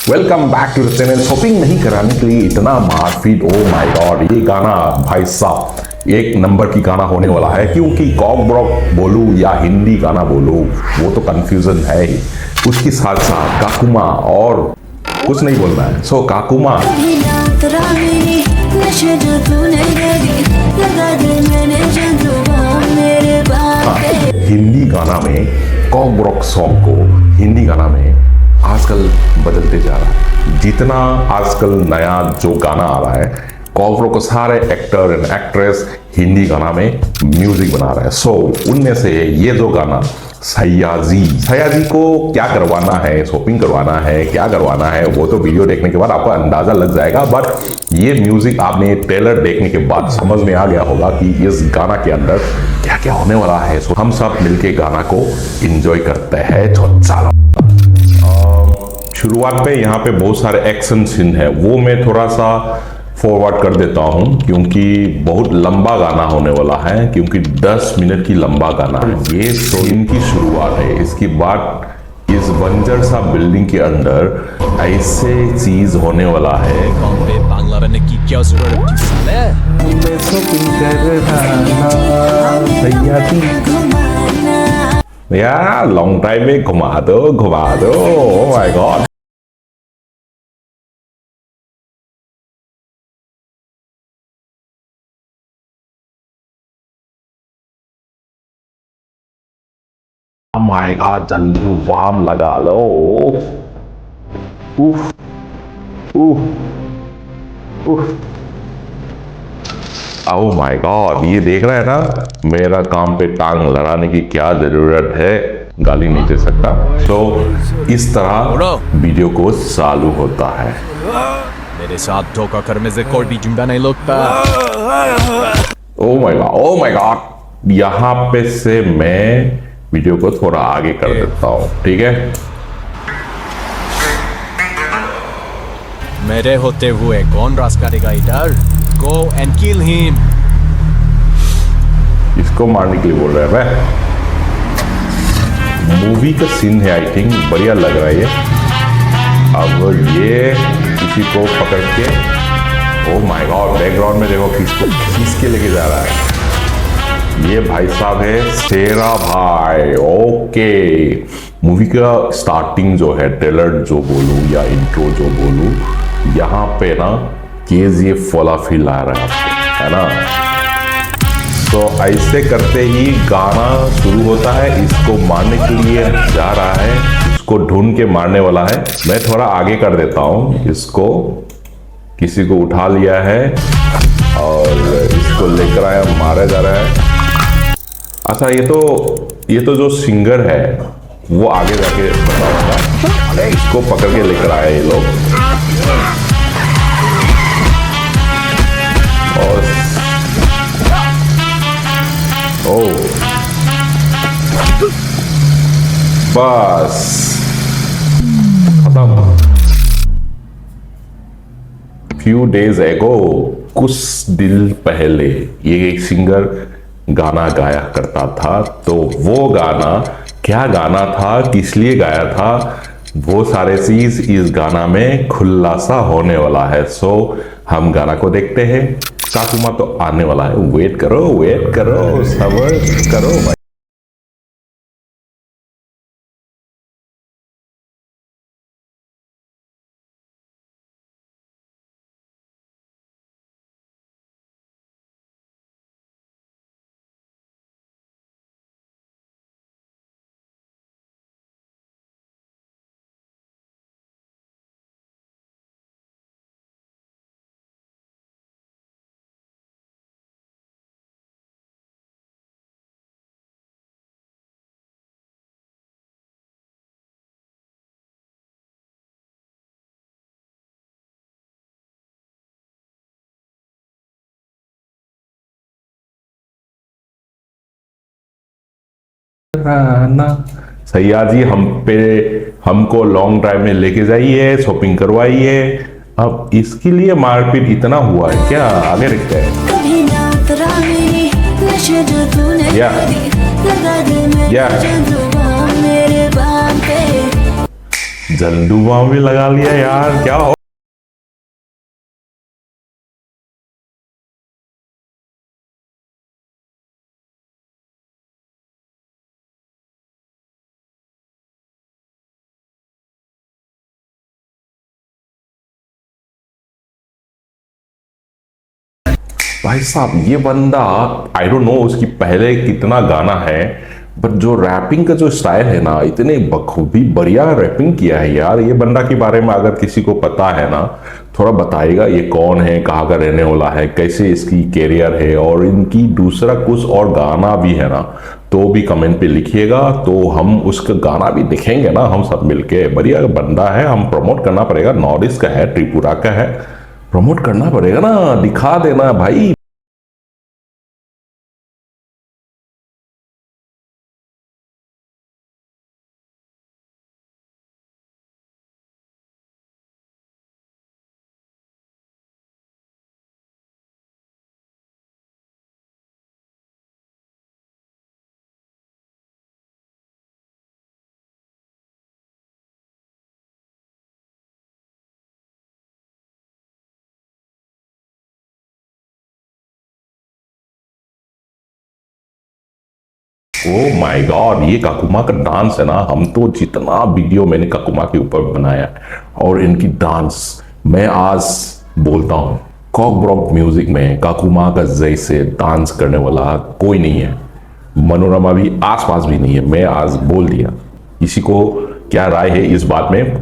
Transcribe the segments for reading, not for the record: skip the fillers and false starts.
Welcome back to the channel. Shopping नहीं कराने के लिए इतना मारपीट, ओ माय गॉड। ये गाना भाई साहब एक नंबर की गाना होने वाला है, क्योंकि कॉक ब्रॉक बोलूं या हिंदी गाना बोलूं वो तो कंफ्यूजन है ही। उसके साथ साथ काकुमा और कुछ नहीं बोलना है। सो काकुमा हिंदी गाना में कॉक ब्रॉक सॉन्ग को हिंदी गाना में आजकल बदलते जा रहा है। जितना आजकल नया जो गाना आ रहा है, कॉक ब्रॉक को सारे एक्टर एंड एक्ट्रेस हिंदी गाना में म्यूजिक बना रहे हैं। सो उनमें से ये जो गाना सयाजी को क्या करवाना है, शॉपिंग करवाना है, क्या करवाना है, वो तो वीडियो देखने के बाद आपको अंदाजा लग जाएगा। बट ये म्यूजिक आपने ट्रेलर देखने के बाद समझ में आ गया होगा कि इस गाना के अंदर क्या क्या होने वाला है। सो हम सब मिलके गाना को एंजॉय करते हैं। तो चलो शुरुआत पे यहाँ पे बहुत सारे एक्शन सीन है, वो मैं थोड़ा सा फॉरवर्ड कर देता हूँ क्योंकि बहुत लंबा गाना होने वाला है, क्योंकि 10 मिनट की लंबा गाना है। ये सीन की शुरुआत है। इसके बाद इस बंजर सा बिल्डिंग के अंदर ऐसे चीज होने वाला है। बांग्ला रहने की क्या जरूरत थी साले? यार लॉन्ग टाइम में घुमा दो oh my God. My God, जल्दी वाम लगा लो। उफ उफ उफ, ओह माय गॉड। ये देख रहे हैं ना, मेरा काम पे टांग लड़ाने की क्या जरूरत है, गाली नहीं दे सकता। तो इस तरह वीडियो को चालू होता है। मेरे साथ धोखा करने से कोई भी जिंदा नहीं लगता। Oh my God. यहाँ पे से मैं वीडियो को थोड़ा आगे कर देता हूँ, ठीक है। मेरे होते हुए कौन रास करेगा इधर? Go and kill him. इसको मारने के लिए बोल रहे हैं। मूवी का सीन है, आई थिंक बढ़िया लग रहा है ये। अब ये किसी को पकड़ के, ओह माय गॉड, बैकग्राउंड में देखो किसको खींच के लेके जा रहा है। ये भाई साहब है शेरा भाई। ओके, मूवी का स्टार्टिंग जो है, ट्रेलर जो बोलूं या इंट्रो जो बोलूं, यहाँ पे ना KGF वाला फील आ रहा है आपको, है ना। तो ऐसे करते ही गाना शुरू होता है। इसको मारने के लिए जा रहा है, इसको ढूंढ के मारने वाला है। मैं थोड़ा आगे कर देता हूँ। इसको किसी को उठा लिया है और इसको लेकर आया, मारा जा रहा है। अच्छा, ये तो जो सिंगर है वो आगे जाके बताऊंगा। इसको पकड़ के लेकर आए ये लोग और बस खत्म। फ्यू डेज एगो, कुछ दिन पहले ये एक सिंगर गाना गाया करता था। तो वो गाना क्या गाना था, किस लिए गाया था, वो सारे चीज इस गाना में खुलासा होने वाला है। सो हम गाना को देखते हैं। काकुमा तो आने वाला है, वेट करो सब्र करो भाई। सयाजी हमको लॉन्ग ड्राइव में लेके जाइए, शॉपिंग करवाइए। अब इसके लिए मारपीट इतना हुआ है क्या? आगे देखते हैं। या जल्दू बाम भी लगा लिया यार, क्या हो। भाई साहब ये बंदा, आई डोंट नो उसकी पहले कितना गाना है, बट जो रैपिंग का जो स्टाइल है ना, इतने बखूबी बढ़िया रैपिंग किया है यार। ये बंदा के बारे में अगर किसी को पता है ना, थोड़ा बताइएगा ये कौन है, कहाँ का रहने वाला है, कैसे इसकी कैरियर है, और इनकी दूसरा कुछ और गाना भी है ना, तो भी कमेंट पे लिखिएगा, तो हम उसका गाना भी देखेंगे ना हम सब मिलके। बढ़िया बंदा है, हम प्रमोट करना पड़ेगा, नॉर्थ ईस्ट का है, त्रिपुरा का है, प्रमोट करना पड़ेगा ना, दिखा देना भाई। ओ माय गॉड, ये काकुमा का डांस है ना, हम तो जितना वीडियो मैंने काकुमा के ऊपर बनाया है और इनकी डांस, मैं आज बोलता हूँ कॉकब्रॉक म्यूजिक में काकुमा का जैसे डांस करने वाला कोई नहीं है, मनोरमा भी आसपास भी नहीं है। मैं आज बोल दिया। किसी को क्या राय है इस बात में?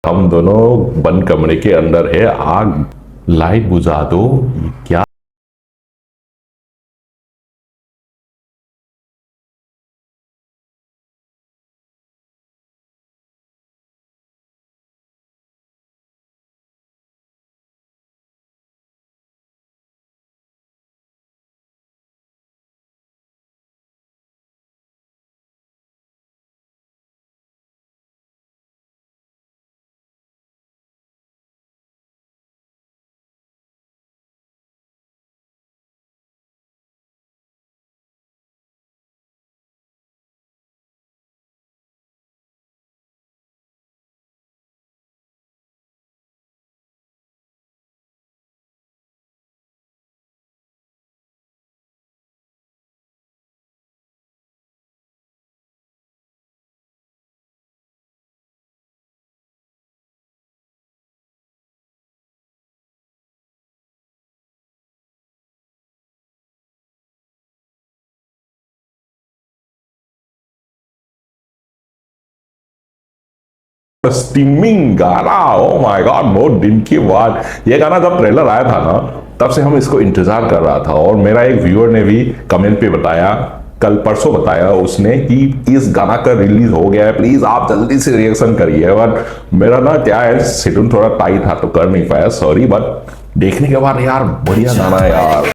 हम दोनों बंद कमरे के अंदर है, आग लाइट बुझा दो। क्या स्टीमिंग गाना, ओ माय गॉड, बहुत दिन के बाद। ये गाना जब ट्रेलर आया था ना, तब से हम इसको इंतजार कर रहा था, और मेरा एक व्यूअर ने भी कमेंट पे बताया, कल परसों बताया उसने कि इस गाना का रिलीज हो गया है, प्लीज आप जल्दी से रिएक्शन करिए। और मेरा ना क्या है, शेड्यूल थोड़ा टाइट था तो कर नहीं पाया, सॉरी, बट देखने के बाद यार बढ़िया गाना है यार।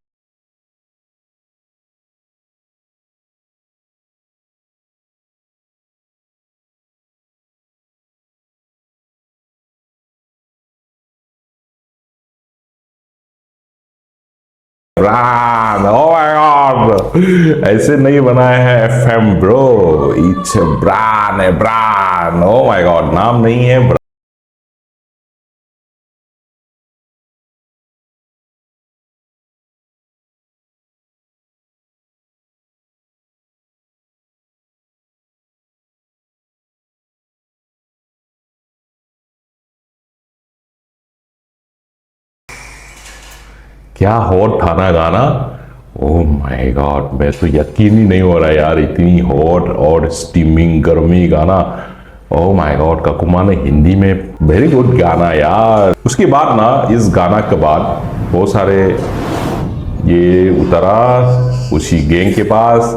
ब्रांड, ओ माय गॉड, ऐसे नहीं बनाया है एफएम ब्रो, इट्स ब्रांड है, ब्रांड, ओ माय गॉड, नाम नहीं है। क्या हॉट था ना गाना, ओह माय गॉड, मैं तो यकीन ही नहीं हो रहा यार, इतनी हॉट और स्टीमिंग गर्मी गाना। ओह माय गॉड, काकुमा ने हिंदी में वेरी गुड गाना यार। उसके बाद ना, इस गाना के बाद बहुत सारे ये उतरा उसी गैंग के पास,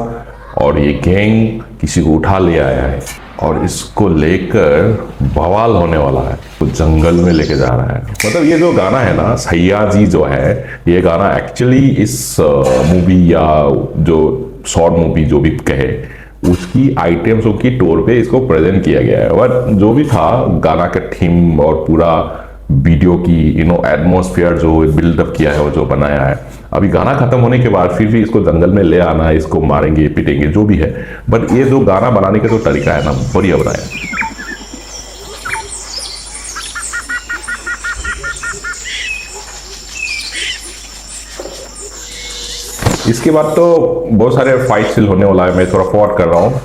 और ये गैंग किसी को उठा ले आया है और इसको लेकर बवाल होने वाला है, तो जंगल में लेके जा रहा है। मतलब ये जो गाना है ना, सैयाजी जो है, ये गाना एक्चुअली इस मूवी या जो शॉर्ट मूवी जो भी कहे, उसकी आइटम्सों की टूर पे इसको प्रेजेंट किया गया है। और जो भी था गाना का थीम और पूरा वीडियो की एटमॉस्फेयर जो बिल्डअप किया है, वो जो बनाया है, अभी गाना खत्म होने के बाद फिर भी इसको जंगल में ले आना, इसको मारेंगे पीटेंगे जो भी है, बट ये जो गाना बनाने का जो तरीका है ना, बढ़िया बनाया। इसके बाद तो बहुत सारे फाइट सील होने वाला है, मैं थोड़ा फॉरवर्ड कर रहा हूँ।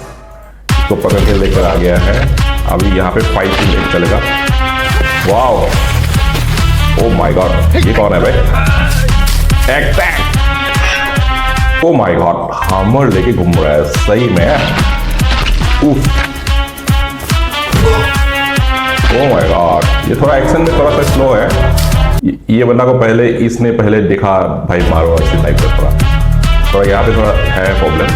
इसको पकड़ के लेकर आ गया है, अभी यहाँ पे फाइट सील चलेगा। वाओ, ओ माय गॉड, ये कौन है भाई? ओ माय गॉड, हैमर लेके घूम रहा है सही में। उफ, ओ माय गॉड, ये थोड़ा एक्शन में थोड़ा सा स्लो है। ये बंदा को पहले इसने पहले देखा भाई मारो अच्छी टाइप का, थोड़ा यहाँ पे थोड़ा है प्रॉब्लम,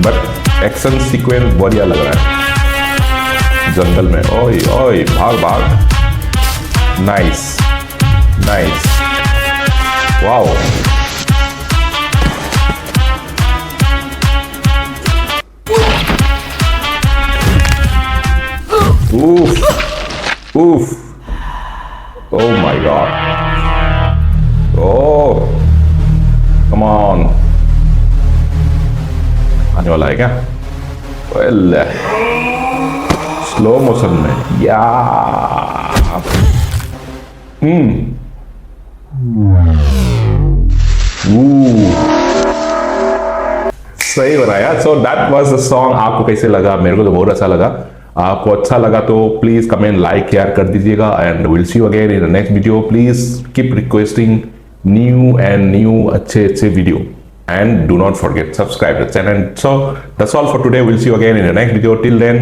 बट एक्शन सीक्वेंस बढ़िया लग रहा है जंगल में। ओए ओए, भाग भाग, nice nice, wow. Oof, oof, oh my god, oh, come on, आने वाला है क्या? well, स्लो मोशन में, या सही बनाया। So that was the song. आपको कैसे लगा? मेरे को तो बहुत अच्छा लगा। आपको अच्छा लगा तो प्लीज कमेंट, लाइक, शेयर कर दीजिएगा, and will see you again in the next video. Please keep requesting new अच्छे video, and do not forget subscribe the channel. So that's all for today. We'll see you again in the next video. Till then,